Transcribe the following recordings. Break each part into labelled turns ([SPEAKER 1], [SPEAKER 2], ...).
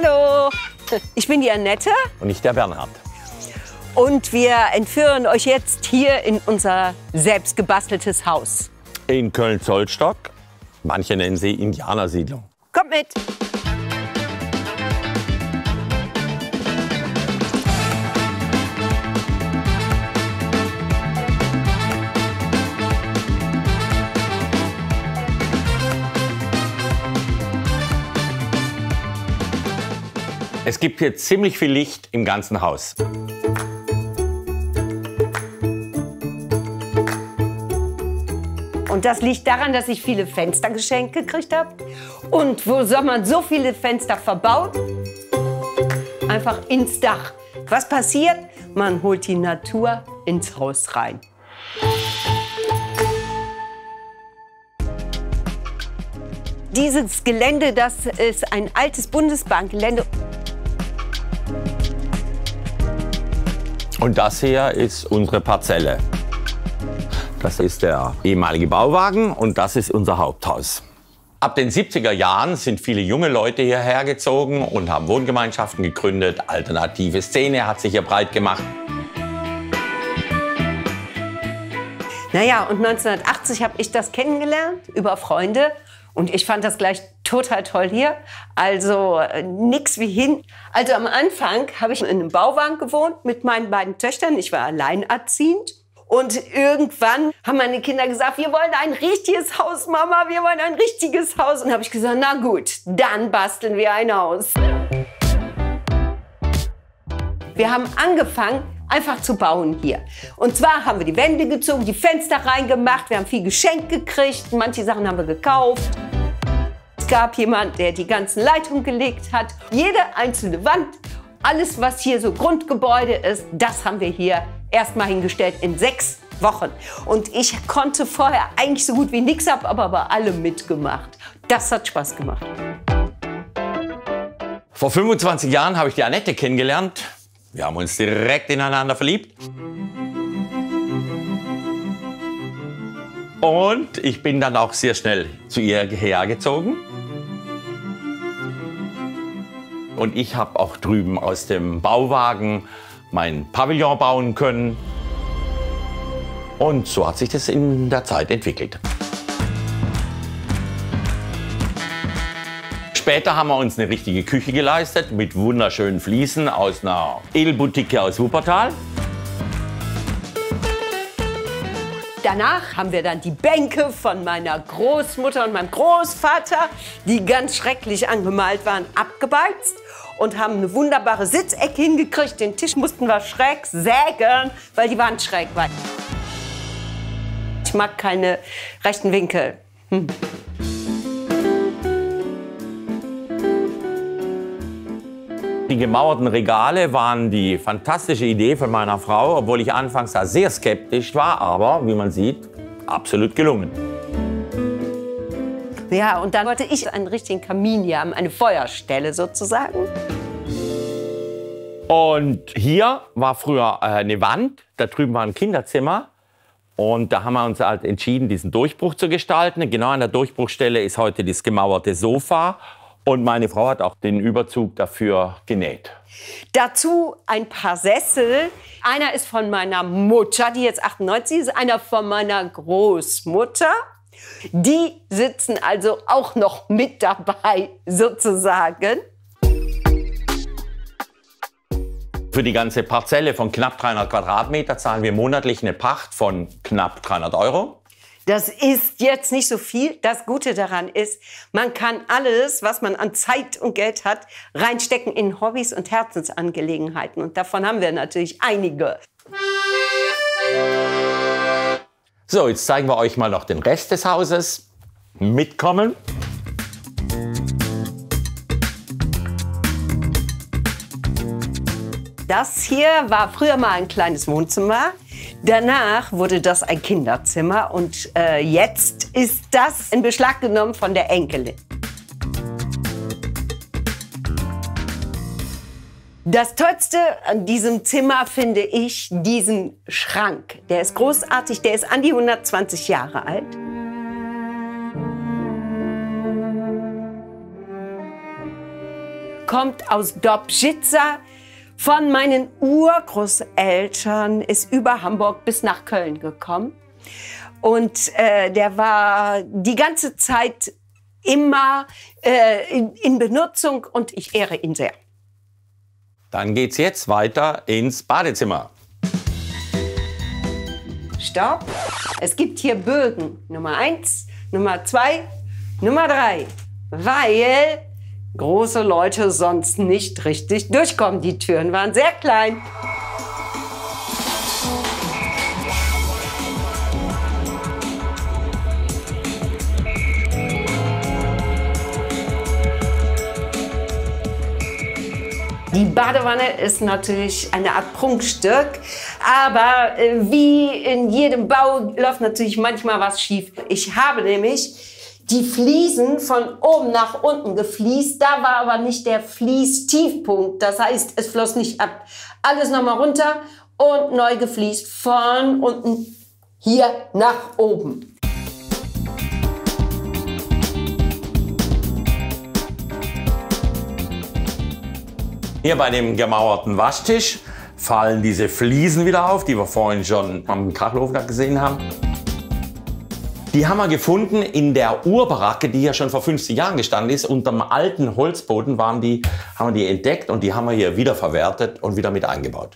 [SPEAKER 1] Hallo, ich bin die Annette.
[SPEAKER 2] Und ich der Bernhard.
[SPEAKER 1] Und wir entführen euch jetzt hier in unser selbst gebasteltes Haus.
[SPEAKER 2] In Köln-Zollstock. Manche nennen sie Indianersiedlung.
[SPEAKER 1] Kommt mit!
[SPEAKER 2] Es gibt hier ziemlich viel Licht im ganzen Haus.
[SPEAKER 1] Und das liegt daran, dass ich viele Fenster geschenkt gekriegt habe. Und wo soll man so viele Fenster verbauen? Einfach ins Dach. Was passiert? Man holt die Natur ins Haus rein. Dieses Gelände, das ist ein altes Bundesbankgelände.
[SPEAKER 2] Und das hier ist unsere Parzelle. Das ist der ehemalige Bauwagen und das ist unser Haupthaus. Ab den 70er Jahren sind viele junge Leute hierher gezogen und haben Wohngemeinschaften gegründet. Alternative Szene hat sich hier breit gemacht.
[SPEAKER 1] Naja, und 1980 habe ich das kennengelernt über Freunde. Und ich fand das gleich total toll hier. Also nix wie hin. Also am Anfang habe ich in einem Bauwagen gewohnt mit meinen beiden Töchtern. Ich war alleinerziehend. Und irgendwann haben meine Kinder gesagt, wir wollen ein richtiges Haus, Mama, wir wollen ein richtiges Haus. Und habe ich gesagt, na gut, dann basteln wir ein Haus. Wir haben angefangen, einfach zu bauen hier. Und zwar haben wir die Wände gezogen, die Fenster reingemacht, wir haben viel geschenkt gekriegt, manche Sachen haben wir gekauft. Es gab jemand, der die ganzen Leitungen gelegt hat. Jede einzelne Wand, alles was hier so Grundgebäude ist, das haben wir hier erstmal hingestellt in 6 Wochen. Und ich konnte vorher eigentlich so gut wie nichts, habe aber bei allem mitgemacht. Das hat Spaß gemacht.
[SPEAKER 2] Vor 25 Jahren habe ich die Annette kennengelernt. Wir haben uns direkt ineinander verliebt. Und ich bin dann auch sehr schnell zu ihr hergezogen. Und ich habe auch drüben aus dem Bauwagen mein Pavillon bauen können. Und so hat sich das in der Zeit entwickelt. Später haben wir uns eine richtige Küche geleistet mit wunderschönen Fliesen aus einer Edelboutique aus Wuppertal.
[SPEAKER 1] Danach haben wir dann die Bänke von meiner Großmutter und meinem Großvater, die ganz schrecklich angemalt waren, abgebeizt und haben eine wunderbare Sitzecke hingekriegt. Den Tisch mussten wir schräg sägen, weil die Wand schräg war. Ich mag keine rechten Winkel.
[SPEAKER 2] Die gemauerten Regale waren die fantastische Idee von meiner Frau, obwohl ich anfangs da sehr skeptisch war, aber wie man sieht, absolut gelungen.
[SPEAKER 1] Ja, und dann wollte ich einen richtigen Kamin hier haben, eine Feuerstelle sozusagen.
[SPEAKER 2] Und hier war früher eine Wand, da drüben war ein Kinderzimmer. Und da haben wir uns halt entschieden, diesen Durchbruch zu gestalten. Genau an der Durchbruchstelle ist heute das gemauerte Sofa. Und meine Frau hat auch den Überzug dafür genäht.
[SPEAKER 1] Dazu ein paar Sessel. Einer ist von meiner Mutter, die jetzt 98 ist, einer von meiner Großmutter. Die sitzen also auch noch mit dabei, sozusagen.
[SPEAKER 2] Für die ganze Parzelle von knapp 300 Quadratmeter zahlen wir monatlich eine Pacht von knapp 300 €.
[SPEAKER 1] Das ist jetzt nicht so viel. Das Gute daran ist, man kann alles, was man an Zeit und Geld hat, reinstecken in Hobbys und Herzensangelegenheiten. Und davon haben wir natürlich einige.
[SPEAKER 2] So, jetzt zeigen wir euch mal noch den Rest des Hauses. Mitkommen.
[SPEAKER 1] Das hier war früher mal ein kleines Wohnzimmer. Danach wurde das ein Kinderzimmer und jetzt ist das in Beschlag genommen von der Enkelin. Das Tollste an diesem Zimmer finde ich diesen Schrank. Der ist großartig, der ist an die 120 Jahre alt. kommt aus Dobrzyca. Von meinen Urgroßeltern ist über Hamburg bis nach Köln gekommen. Und der war die ganze Zeit immer in Benutzung und ich ehre ihn sehr.
[SPEAKER 2] Dann geht's jetzt weiter ins Badezimmer.
[SPEAKER 1] Stopp. Es gibt hier Bögen. Nummer 1, Nummer 2, Nummer 3. Weil große Leute sonst nicht richtig durchkommen. Die Türen waren sehr klein. Die Badewanne ist natürlich eine Art Prunkstück, aber wie in jedem Bau läuft natürlich manchmal was schief. Ich habe nämlich die Fliesen von oben nach unten gefliest, da war aber nicht der Fließtiefpunkt, das heißt, es floss nicht ab. Alles nochmal runter und neu gefliest von unten hier nach oben.
[SPEAKER 2] Hier bei dem gemauerten Waschtisch fallen diese Fliesen wieder auf, die wir vorhin schon am Kachelofen gesehen haben. Die haben wir gefunden in der Urbaracke, die ja schon vor 50 Jahren gestanden ist. Unterm alten Holzboden haben wir die entdeckt und die haben wir hier wiederverwertet und wieder mit eingebaut.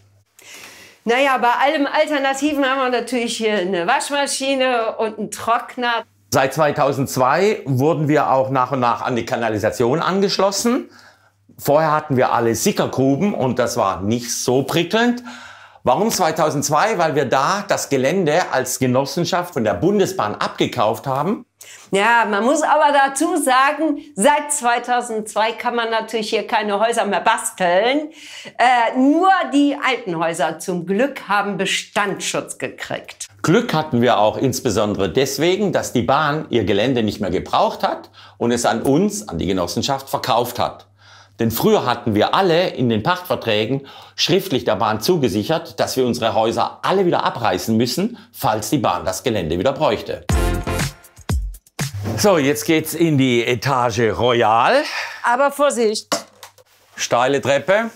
[SPEAKER 1] Naja, bei allem Alternativen haben wir natürlich hier eine Waschmaschine und einen Trockner.
[SPEAKER 2] Seit 2002 wurden wir auch nach und nach an die Kanalisation angeschlossen. Vorher hatten wir alle Sickergruben und das war nicht so prickelnd. Warum 2002? Weil wir da das Gelände als Genossenschaft von der Bundesbahn abgekauft haben.
[SPEAKER 1] Ja, man muss aber dazu sagen, seit 2002 kann man natürlich hier keine Häuser mehr basteln. Nur die alten Häuser zum Glück haben Bestandsschutz gekriegt.
[SPEAKER 2] Glück hatten wir auch insbesondere deswegen, dass die Bahn ihr Gelände nicht mehr gebraucht hat und es an uns, an die Genossenschaft, verkauft hat. Denn früher hatten wir alle in den Pachtverträgen schriftlich der Bahn zugesichert, dass wir unsere Häuser alle wieder abreißen müssen, falls die Bahn das Gelände wieder bräuchte. So, jetzt geht's in die Etage Royal.
[SPEAKER 1] Aber Vorsicht!
[SPEAKER 2] Steile Treppe.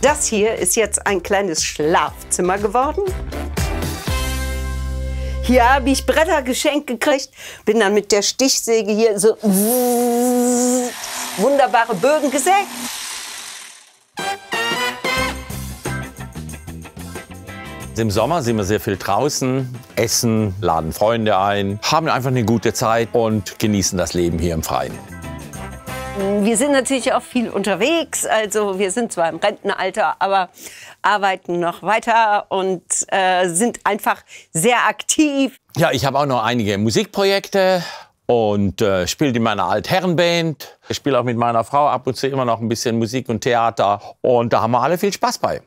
[SPEAKER 1] Das hier ist jetzt ein kleines Schlafzimmer geworden. Hier habe ich Bretter geschenkt gekriegt, bin dann mit der Stichsäge hier so wunderbare Bögen gesägt.
[SPEAKER 2] Im Sommer sind wir sehr viel draußen, essen, laden Freunde ein, haben einfach eine gute Zeit und genießen das Leben hier im Freien.
[SPEAKER 1] Wir sind natürlich auch viel unterwegs, also wir sind zwar im Rentenalter, aber arbeiten noch weiter und sind einfach sehr aktiv.
[SPEAKER 2] Ja, ich habe auch noch einige Musikprojekte und spiele in meiner Altherrenband. Ich spiele auch mit meiner Frau ab und zu immer noch ein bisschen Musik und Theater und da haben wir alle viel Spaß bei.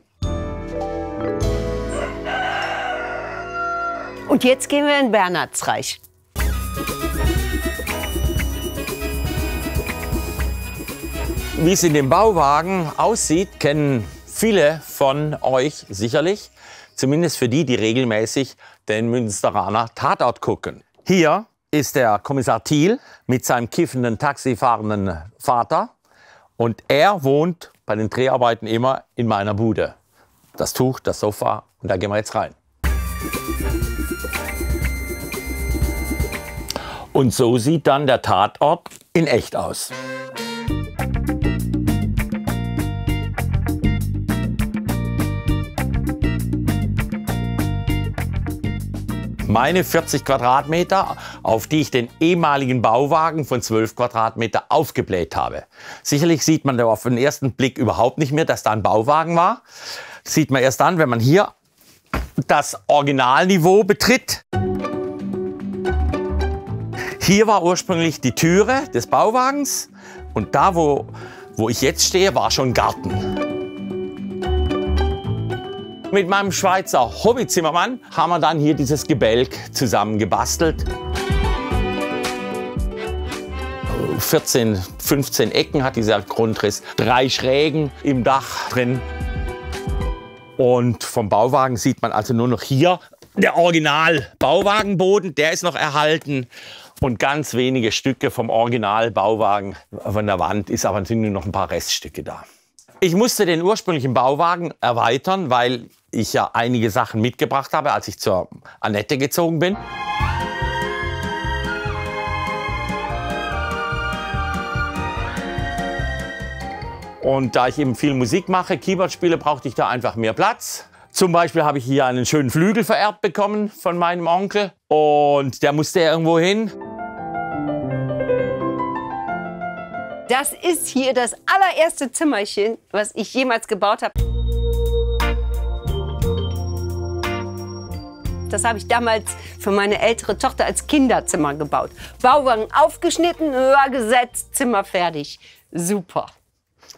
[SPEAKER 1] Und jetzt gehen wir in Bernhardsreich.
[SPEAKER 2] Wie es in dem Bauwagen aussieht, kennen viele von euch sicherlich. Zumindest für die, die regelmäßig den Münsteraner Tatort gucken. Hier ist der Kommissar Thiel mit seinem kiffenden, taxifahrenden Vater. Und er wohnt bei den Dreharbeiten immer in meiner Bude. Das Tuch, das Sofa und da gehen wir jetzt rein. Und so sieht dann der Tatort in echt aus. Meine 40 Quadratmeter, auf die ich den ehemaligen Bauwagen von 12 Quadratmeter aufgebläht habe. Sicherlich sieht man da auf den ersten Blick überhaupt nicht mehr, dass da ein Bauwagen war. Das sieht man erst dann, wenn man hier das Originalniveau betritt. Hier war ursprünglich die Türe des Bauwagens und da, wo ich jetzt stehe, war schon Garten. Mit meinem Schweizer Hobbyzimmermann haben wir dann hier dieses Gebälk zusammen gebastelt. 14, 15 Ecken hat dieser Grundriss, 3 Schrägen im Dach drin. Und vom Bauwagen sieht man also nur noch hier der Original-Bauwagenboden, der ist noch erhalten. und ganz wenige Stücke vom Originalbauwagen von der Wand, sind nur noch ein paar Reststücke da. Ich musste den ursprünglichen Bauwagen erweitern, weil ich ja einige Sachen mitgebracht habe, als ich zur Annette gezogen bin. Und da ich eben viel Musik mache, Keyboard spiele, brauchte ich da einfach mehr Platz. Zum Beispiel habe ich hier einen schönen Flügel vererbt bekommen von meinem Onkel. Und der musste irgendwo hin.
[SPEAKER 1] Das ist hier das allererste Zimmerchen, was ich jemals gebaut habe. Das habe ich damals für meine ältere Tochter als Kinderzimmer gebaut. Bauwagen aufgeschnitten, höher gesetzt, Zimmer fertig. Super.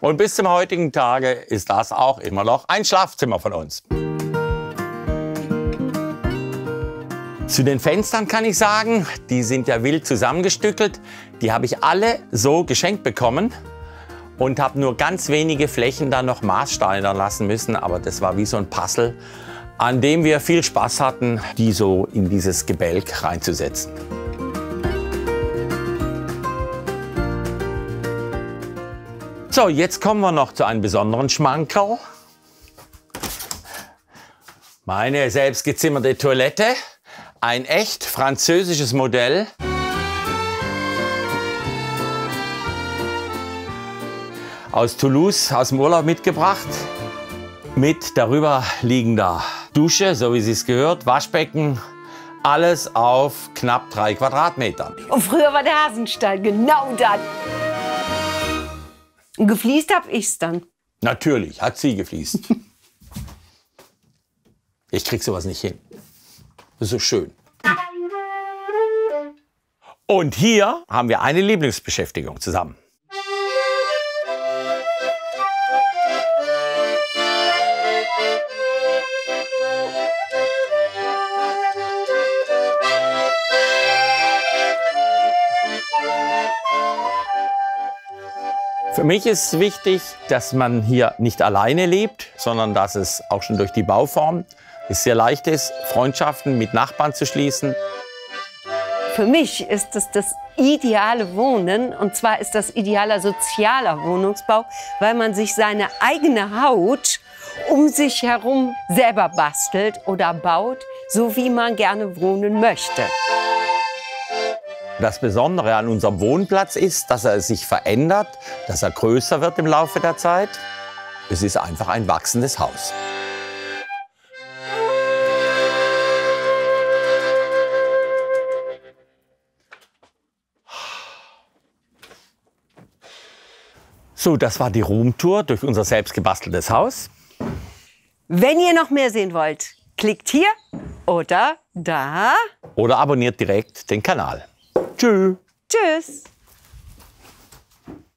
[SPEAKER 2] Und bis zum heutigen Tage ist das auch immer noch ein Schlafzimmer von uns. Zu den Fenstern kann ich sagen, die sind ja wild zusammengestückelt. Die habe ich alle so geschenkt bekommen und habe nur ganz wenige Flächen dann noch maßsteinern lassen müssen. Aber das war wie so ein Puzzle, an dem wir viel Spaß hatten, die so in dieses Gebälk reinzusetzen. So, jetzt kommen wir noch zu einem besonderen Schmankerl. Meine selbstgezimmerte Toilette. Ein echt französisches Modell. Aus Toulouse, aus dem Urlaub mitgebracht. Mit darüber liegender Dusche, so wie es gehört, Waschbecken. Alles auf knapp 3 Quadratmetern.
[SPEAKER 1] Und früher war der Hasenstall genau das. Und gefliest habe ich's dann.
[SPEAKER 2] Natürlich, hat sie gefliest. Ich krieg sowas nicht hin. Das ist so schön. Und hier haben wir eine Lieblingsbeschäftigung zusammen. Für mich ist wichtig, dass man hier nicht alleine lebt, sondern dass es auch schon durch die Bauform sehr leicht ist, Freundschaften mit Nachbarn zu schließen.
[SPEAKER 1] Für mich ist es das ideale Wohnen, und zwar ist das idealer sozialer Wohnungsbau, weil man sich seine eigene Haut um sich herum selber bastelt oder baut, so wie man gerne wohnen möchte.
[SPEAKER 2] Das Besondere an unserem Wohnplatz ist, dass er sich verändert, dass er größer wird im Laufe der Zeit. Es ist einfach ein wachsendes Haus. So, das war die Roomtour durch unser selbst gebasteltes Haus.
[SPEAKER 1] Wenn ihr noch mehr sehen wollt, klickt hier oder da.
[SPEAKER 2] Oder abonniert direkt den Kanal. Tschüss.
[SPEAKER 1] Tschüss.